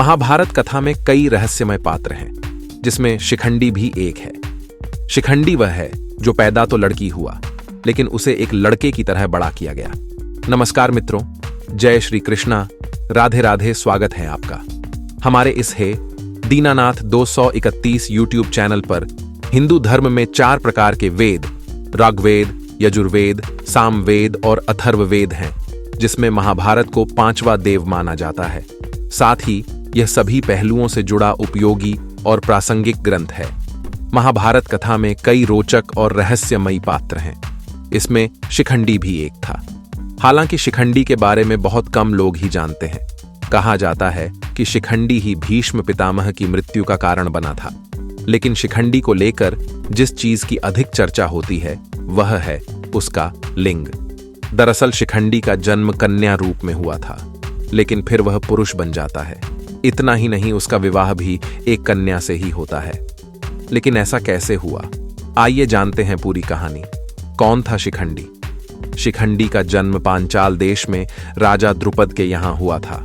महाभारत कथा में कई रहस्यमय पात्र हैं, जिसमें शिखंडी भी एक है। शिखंडी वह है जो पैदा तो लड़की हुआ, लेकिन उसे एक लड़के की तरह बड़ा किया गया। नमस्कार मित्रों, जय श्री कृष्णा, राधे राधे। स्वागत है आपका हमारे इस हे दीनानाथ 231 यूट्यूब चैनल पर। हिंदू धर्म में 4 प्रकार के वेद, ऋग्वेद, यजुर्वेद, सामवेद और अथर्ववेद हैं, जिसमें महाभारत को 5वां देव माना जाता है। साथ ही यह सभी पहलुओं से जुड़ा उपयोगी और प्रासंगिक ग्रंथ है। महाभारत कथा में कई रोचक और रहस्यमयी पात्र हैं। इसमें शिखंडी भी एक था। हालांकि शिखंडी के बारे में बहुत कम लोग ही जानते हैं। कहा जाता है कि शिखंडी ही भीष्म पितामह की मृत्यु का कारण बना था। लेकिन शिखंडी को लेकर जिस चीज की अधिक चर्चा होती है वह है उसका लिंग। दरअसल शिखंडी का जन्म कन्या रूप में हुआ था, लेकिन फिर वह पुरुष बन जाता है। इतना ही नहीं, उसका विवाह भी एक कन्या से ही होता है। लेकिन ऐसा कैसे हुआ? आइए जानते हैं पूरी कहानी। कौन था शिखंडी? शिखंडी का जन्म पांचाल देश में राजा द्रुपद के यहां हुआ था।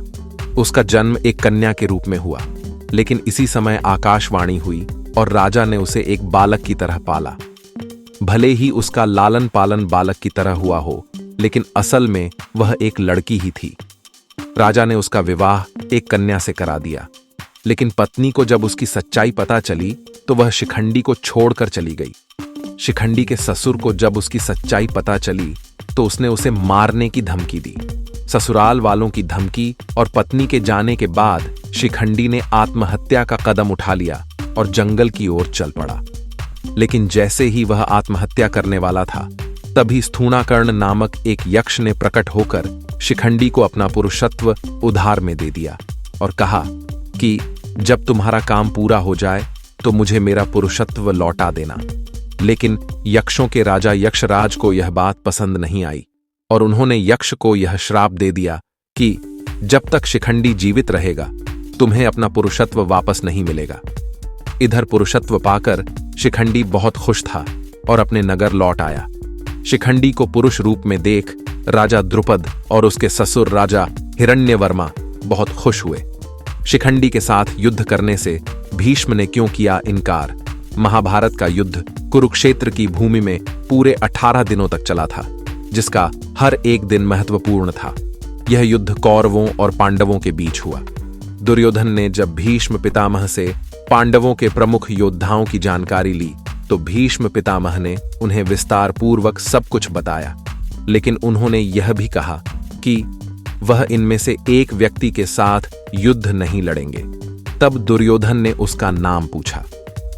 उसका जन्म एक कन्या के रूप में हुआ, लेकिन इसी समय आकाशवाणी हुई और राजा ने उसे एक बालक की तरह पाला। भले ही उसका लालन पालन बालक की तरह हुआ हो, लेकिन असल में वह एक लड़की ही थी। राजा ने उसका विवाह एक कन्या से करा दिया, लेकिन पत्नी को जब उसकी सच्चाई पता चली तो वह शिखंडी को छोड़कर चली गई। शिखंडी के ससुर को जब उसकी सच्चाई पता चली तो उसने उसे मारने की धमकी दी। ससुराल वालों की धमकी और पत्नी के जाने के बाद शिखंडी ने आत्महत्या का कदम उठा लिया और जंगल की ओर चल पड़ा। लेकिन जैसे ही वह आत्महत्या करने वाला था, तभी स्थूणाकर्ण नामक एक यक्ष ने प्रकट होकर शिखंडी को अपना पुरुषत्व उधार में दे दिया और कहा कि जब तुम्हारा काम पूरा हो जाए तो मुझे मेरा पुरुषत्व लौटा देना। लेकिन यक्षों के राजा यक्षराज को यह बात पसंद नहीं आई और उन्होंने यक्ष को यह श्राप दे दिया कि जब तक शिखंडी जीवित रहेगा तुम्हें अपना पुरुषत्व वापस नहीं मिलेगा। इधर पुरुषत्व पाकर शिखंडी बहुत खुश था और अपने नगर लौट आया। शिखंडी को पुरुष रूप में देख राजा द्रुपद और उसके ससुर राजा हिरण्यवर्मा बहुत खुश हुए। शिखंडी के साथ युद्ध करने से भीष्म ने क्यों किया इनकार? महाभारत का युद्ध कुरुक्षेत्र की भूमि में पूरे 18 दिनों तक चला था, जिसका हर एक दिन महत्वपूर्ण था। यह युद्ध कौरवों और पांडवों के बीच हुआ। दुर्योधन ने जब भीष्म पितामह से पांडवों के प्रमुख योद्धाओं की जानकारी ली तो भीष्म पितामह ने उन्हें विस्तार पूर्वक सब कुछ बताया। लेकिन उन्होंने यह भी कहा कि वह इनमें से एक व्यक्ति के साथ युद्ध नहीं लड़ेंगे। तब दुर्योधन ने उसका नाम पूछा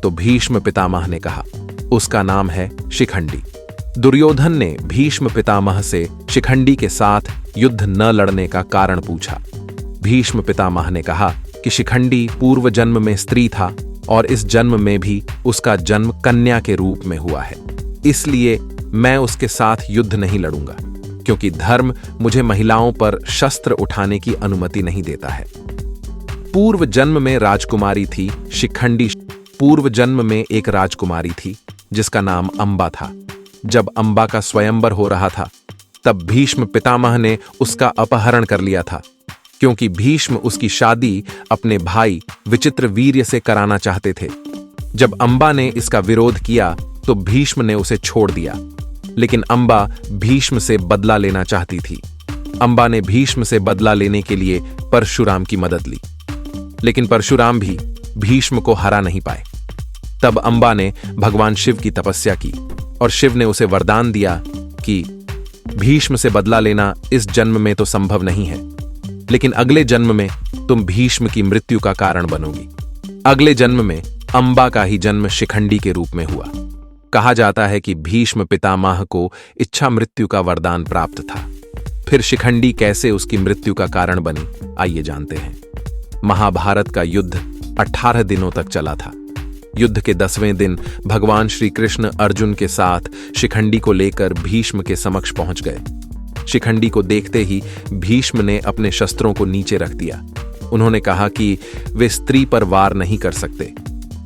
तो भीष्म पितामह ने कहा उसका नाम है शिखंडी। दुर्योधन ने भीष्म पितामह से शिखंडी के साथ युद्ध न लड़ने का कारण पूछा। भीष्म पितामह ने कहा कि शिखंडी पूर्व जन्म में स्त्री था और इस जन्म में भी उसका जन्म कन्या के रूप में हुआ है, इसलिए मैं उसके साथ युद्ध नहीं लड़ूंगा, क्योंकि धर्म मुझे महिलाओं पर शस्त्र उठाने की अनुमति नहीं देता है। पूर्व जन्म में राजकुमारी थी शिखंडी। पूर्व जन्म में एक राजकुमारी थी जिसका नाम अंबा था। जब अंबा का स्वयंवर हो रहा था तब भीष्म पितामह ने उसका अपहरण कर लिया था, क्योंकि भीष्म उसकी शादी अपने भाई विचित्रवीर्य से कराना चाहते थे। जब अंबा ने इसका विरोध किया तो भीष्म ने उसे छोड़ दिया, लेकिन अंबा भीष्म से बदला लेना चाहती थी। अंबा ने भीष्म से बदला लेने के लिए परशुराम की मदद ली, लेकिन परशुराम भी भीष्म को हरा नहीं पाए। तब अंबा ने भगवान शिव की तपस्या की और शिव ने उसे वरदान दिया कि भीष्म से बदला लेना इस जन्म में तो संभव नहीं है, लेकिन अगले जन्म में तुम भीष्म की मृत्यु का कारण बनोगी। अगले जन्म में अंबा का ही जन्म शिखंडी के रूप में हुआ। कहा जाता है कि भीष्म पितामह को इच्छा मृत्यु का वरदान प्राप्त था। फिर शिखंडी कैसे उसकी मृत्यु का कारण बनी, आइए जानते हैं। महाभारत का युद्ध 18 दिनों तक चला था। युद्ध के 10वें दिन भगवान श्री कृष्ण अर्जुन के साथ शिखंडी को लेकर भीष्म के समक्ष पहुंच गए। शिखंडी को देखते ही भीष्म ने अपने शस्त्रों को नीचे रख दिया। उन्होंने कहा कि वे स्त्री पर वार नहीं कर सकते।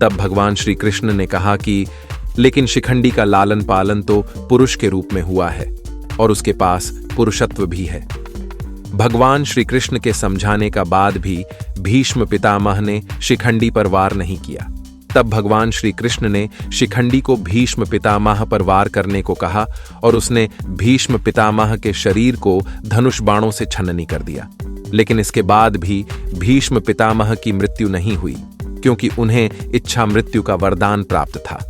तब भगवान श्री कृष्ण ने कहा कि लेकिन शिखंडी का लालन पालन तो पुरुष के रूप में हुआ है और उसके पास पुरुषत्व भी है। भगवान श्री कृष्ण के समझाने का बाद भी भीष्म पितामह ने शिखंडी पर वार नहीं किया। तब भगवान श्री कृष्ण ने शिखंडी को भीष्म पितामह पर वार करने को कहा और उसने भीष्म पितामह के शरीर को धनुष बाणों से छन्नी कर दिया। लेकिन इसके बाद भी भीष्म पितामह की मृत्यु नहीं हुई, क्योंकि उन्हें इच्छा मृत्यु का वरदान प्राप्त था।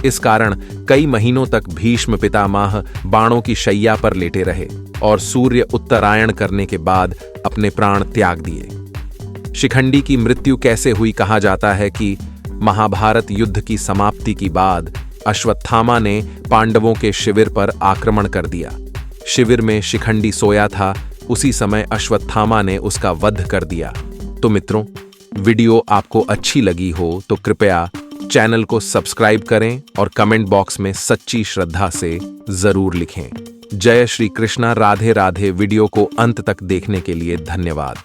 इस कारण कई महीनों तक भीष्म पितामह बाणों की शैया पर लेटे रहे और सूर्य उत्तरायण करने के बाद अपने प्राण त्याग दिए। शिखंडी की मृत्यु कैसे हुई? कहा जाता है कि महाभारत युद्ध की समाप्ति के बाद अश्वत्थामा ने पांडवों के शिविर पर आक्रमण कर दिया। शिविर में शिखंडी सोया था, उसी समय अश्वत्थामा ने उसका वध कर दिया। तो मित्रों, वीडियो आपको अच्छी लगी हो तो कृपया चैनल को सब्सक्राइब करें और कमेंट बॉक्स में सच्ची श्रद्धा से जरूर लिखें। जय श्री कृष्णा। राधे राधे। वीडियो को अंत तक देखने के लिए धन्यवाद।